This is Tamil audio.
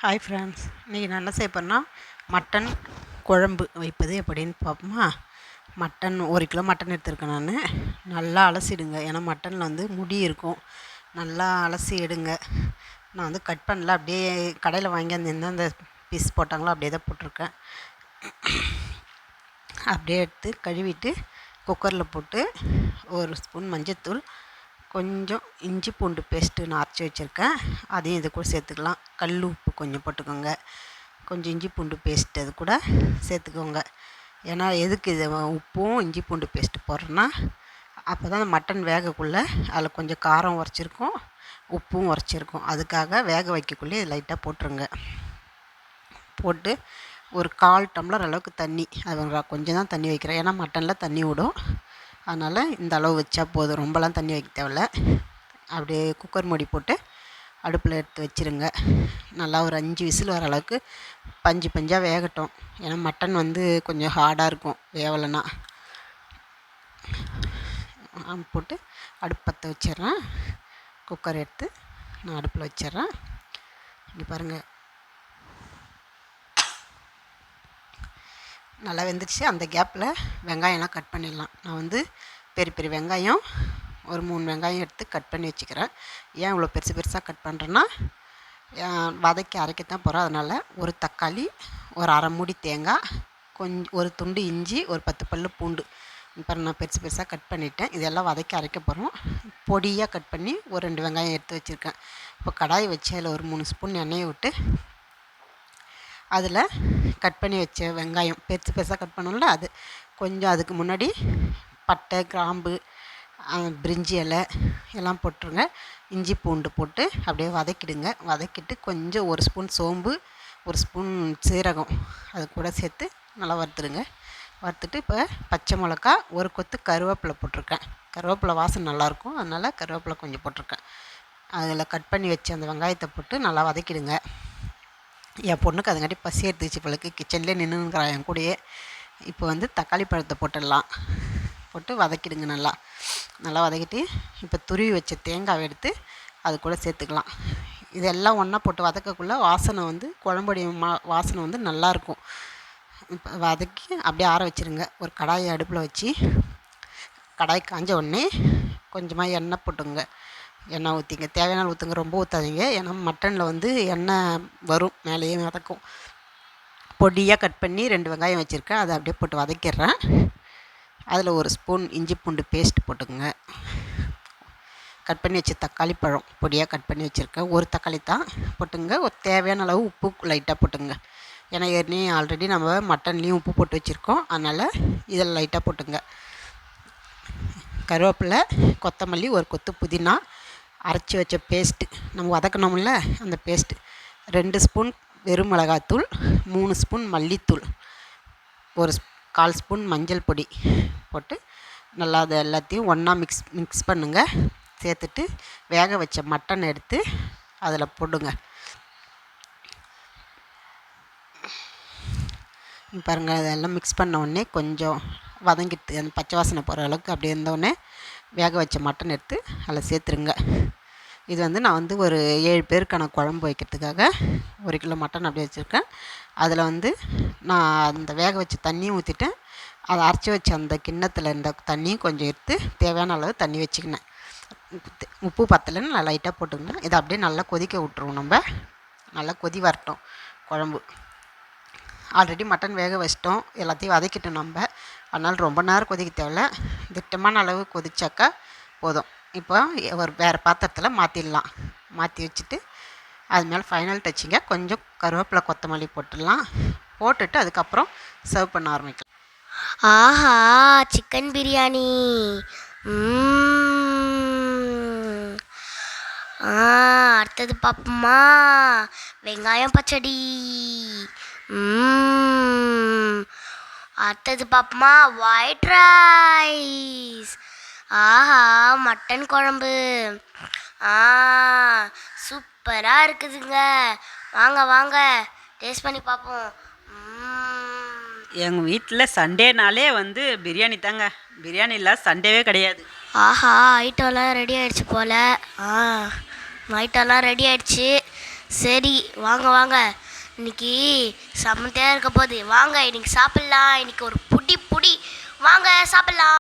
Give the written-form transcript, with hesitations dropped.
ஹாய் ஃப்ரெண்ட்ஸ், இன்றைக்கி நான் என்ன செய்ய போகிறேன்னா மட்டன் குழம்பு வைப்பது எப்படின்னு பார்ப்போமா. மட்டன் 1 கிலோ மட்டன் எடுத்துருக்கேன். நான் நல்லா அலசிடுங்க, ஏன்னா மட்டனில் வந்து முடி இருக்கும். நல்லா அலசி எடுங்க. நான் வந்து கட் பண்ணல, அப்படியே கடையில் வாங்கி அந்த பீஸ் போட்டாங்களோ அப்படியே தான் போட்டிருக்கேன். அப்படியே எடுத்து கழுவிட்டு குக்கரில் போட்டு 1 ஸ்பூன் மஞ்சள்தூள், கொஞ்சம் இஞ்சி பூண்டு பேஸ்ட்டு நான் அரைச்சி வச்சுருக்கேன், அதையும் இது கூட சேர்த்துக்கலாம். கல் உப்பு கொஞ்சம் போட்டுக்கோங்க, கொஞ்சம் இஞ்சி பூண்டு பேஸ்ட்டு அது கூட சேர்த்துக்கோங்க. ஏன்னா எதுக்கு இது உப்பும் இஞ்சி பூண்டு பேஸ்ட்டு போடுறேன்னா, அப்போ தான் மட்டன் வேகக்குள்ளே அதில் கொஞ்சம் காரம் உரைச்சிருக்கும், உப்பும் உரைச்சிருக்கும். அதுக்காக வேக வைக்கக்குள்ளே இது லைட்டாக போட்டுருங்க. போட்டு ஒரு 1/4 டம்ளர் அளவுக்கு தண்ணி, அது கொஞ்சம் தான் தண்ணி வைக்கிறேன், ஏன்னா மட்டனில் தண்ணி விடும். அதனால் இந்த அளவு வச்சா போதும், ரொம்பலாம் தண்ணி வைக்க தேவையில்ல. அப்படியே குக்கர் மூடி போட்டு அடுப்பில் எடுத்து வச்சுருங்க. நல்லா ஒரு 5 விசில் வர அளவுக்கு பஞ்சு பஞ்சாக வேகட்டும். ஏன்னா மட்டன் வந்து கொஞ்சம் ஹார்டாக இருக்கும் வேவலைன்னா. போட்டு அடுப்பு பற்ற வச்சிட்றேன். குக்கர் எடுத்து நான் அடுப்பில் வச்சிட்றேன். இங்கே பாருங்கள், நல்லா வெந்துடுச்சு. அந்த கேப்பில் வெங்காயம்லாம் கட் பண்ணிடலாம். நான் வந்து பெரிய பெரிய வெங்காயம் ஒரு 3 வெங்காயம் எடுத்து கட் பண்ணி வச்சுக்கிறேன். ஏன் இவ்வளோ பெருசாக கட் பண்ணுறேன்னா, வதக்கி அரைக்கத்தான் போகிறோம். அதனால் ஒரு தக்காளி, ஒரு அரை மூடி தேங்காய், ஒரு துண்டு இஞ்சி, ஒரு 10 பல்லு பூண்டு. இப்போ நான் பெருசாக கட் பண்ணிவிட்டேன். இதெல்லாம் வதக்கி அரைக்க போகிறோம். பொடியாக கட் பண்ணி ஒரு 2 வெங்காயம் எடுத்து வச்சுருக்கேன். இப்போ கடாயை வச்சு அதில் ஒரு 3 ஸ்பூன் எண்ணெயை விட்டு அதில் கட் பண்ணி வச்ச வெங்காயம் பெருசாக கட் பண்ணோம்ல, அது கொஞ்சம் அதுக்கு முன்னாடி பட்டை, கிராம்பு, பிரிஞ்சி இலை எல்லாம் போட்டுருங்க. இஞ்சி பூண்டு போட்டு அப்படியே வதக்கிடுங்க. வதக்கிட்டு கொஞ்சம் 1 ஸ்பூன் சோம்பு, 1 ஸ்பூன் சீரகம் அது கூட சேர்த்து நல்லா வறுத்துடுங்க. வறுத்துட்டு இப்போ பச்சை மிளகா, 1 கொத்து கருவேப்பிலை போட்டிருக்கேன். கருவேப்பிலை வாசனை நல்லாயிருக்கும், அதனால் கருவேப்பிலை கொஞ்சம் போட்டிருக்கேன். அதில் கட் பண்ணி வச்சு அந்த வெங்காயத்தை போட்டு நல்லா வதக்கிடுங்க. என் பொண்ணுக்கு அதுங்காட்டி பசி எடுத்துச்சு, பிள்ளைக்கு கிச்சன்லேயே நின்றுங்கிறா என் கூடயே. இப்போ வந்து தக்காளி பழத்தை போட்டுடலாம். போட்டு வதக்கிடுங்க. நல்லா வதக்கிட்டு இப்போ துருவி வச்ச தேங்காவை எடுத்து அது கூட சேர்த்துக்கலாம். இதெல்லாம் ஒன்றா போட்டு வதக்கக்குள்ளே வாசனை வந்து குழம்புடைய வாசனை வந்து நல்லாயிருக்கும். இப்போ வதக்கி அப்படியே ஆற வச்சுருங்க. ஒரு கடாயை அடுப்பில் வச்சு கடாய் காஞ்ச உடனே கொஞ்சமாக எண்ணெய் போட்டுங்க. எண்ணெய் ஊற்றிங்க, தேவையான ஊற்றுங்க, ரொம்ப ஊற்றாதீங்க. ஏன்னா மட்டனில் வந்து எண்ணெய் வரும், மேலேயே வதக்கும். பொடியாக கட் பண்ணி 2 வெங்காயம் வச்சுருக்கேன், அதை அப்படியே போட்டு வதக்கிடுறேன். அதில் 1 ஸ்பூன் இஞ்சி பூண்டு பேஸ்ட் போட்டுக்கோங்க. கட் பண்ணி வச்ச தக்காளி பழம் பொடியாக கட் பண்ணி வச்சுருக்கேன், 1 தக்காளி தான் போட்டுங்க. ஒரு தேவையான அளவு உப்பு லைட்டாக போட்டுங்க. ஏன்னா ஏற்கனவே ஆல்ரெடி நம்ம மட்டன்லேயும் உப்பு போட்டு வச்சுருக்கோம், அதனால் இதில் லைட்டாக போட்டுங்க. கருவேப்பிலை, கொத்தமல்லி, 1 கொத்து புதினா, அரைச்சி வச்ச பேஸ்ட்டு நம்ம வதக்கணும்ல அந்த பேஸ்ட்டு, 2 ஸ்பூன் வெறும் மிளகாத்தூள், 3 ஸ்பூன் மல்லித்தூள், 1/4 ஸ்பூன் மஞ்சள் பொடி போட்டு நல்லா அதை எல்லாத்தையும் ஒன்றா மிக்ஸ் பண்ணுங்கள். சேர்த்துட்டு வேக வச்ச மட்டன் எடுத்து அதில் போடுங்க. பாருங்கள், அதெல்லாம் மிக்ஸ் பண்ண உடனே கொஞ்சம் வதங்கிட்டு அந்த பச்சை வாசனை போகிற அளவுக்கு அப்படி இருந்தோடனே வேக வச்ச மட்டன் எடுத்து அதில் சேர்த்துருங்க. இது வந்து நான் வந்து ஒரு 7 பேருக்கான குழம்பு வைக்கிறதுக்காக 1 கிலோ மட்டன் அப்படியே வச்சுருக்கேன். அதில் வந்து நான் அந்த வேக வச்ச தண்ணியும் ஊற்றிட்டேன். அதை அரைச்சி வச்ச அந்த கிண்ணத்தில் இருந்த தண்ணியும் கொஞ்சம் எடுத்து தேவையான அளவு தண்ணி வச்சுக்கினேன். உப்பு பத்தலைன்னு நான் லைட்டாக போட்டுக்கினேன். இதை அப்படியே நல்லா கொதிக்க விட்ருவோம். நம்ம நல்லா கொதி வரட்டும் குழம்பு. ஆல்ரெடி மட்டன் வேக வச்சிட்டோம், எல்லாத்தையும் வதக்கிட்டோம் நம்ம, அதனால் ரொம்ப நேரம் கொதிக்க தேவையில்ல. திட்டமான அளவு கொதிச்சாக்கா போதும். இப்போ ஒரு வேறு பாத்திரத்தில் மாற்றிடலாம். மாற்றி வச்சுட்டு அது மேலே ஃபைனல் டச்சிங்க கொஞ்சம் கருவேப்பிலை, கொத்தமல்லி போட்டுடலாம். போட்டுட்டு அதுக்கப்புறம் சர்வ் பண்ண ஆரம்பிக்கலாம். ஆஹா, சிக்கன் பிரியாணி. அடுத்தது பார்ப்போமா, வெங்காயம் பச்சடி. அடுத்தது பார்ப்போமா, ஒயிட் ரைஸ். ஆஹா, மட்டன் குழம்பு. சூப்பராக இருக்குதுங்க. வாங்க டேஸ்ட் பண்ணி பார்ப்போம். எங்கள் வீட்டில் சண்டேனாலே வந்து பிரியாணி தாங்க. பிரியாணி இல்லை சண்டேவே கிடையாது. ஆஹா, ஐட்டம்லாம் ரெடி ஆகிடுச்சு போல். ஐட்டம்லாம் ரெடி ஆகிடுச்சு. சரி வாங்க வாங்க, இன்னைக்கு செம்மத்தையாக இருக்க போகுது. வாங்க இன்னைக்கு சாப்பிட்லாம். இன்னைக்கு ஒரு புடி புடி. வாங்க சாப்பிட்லாம்.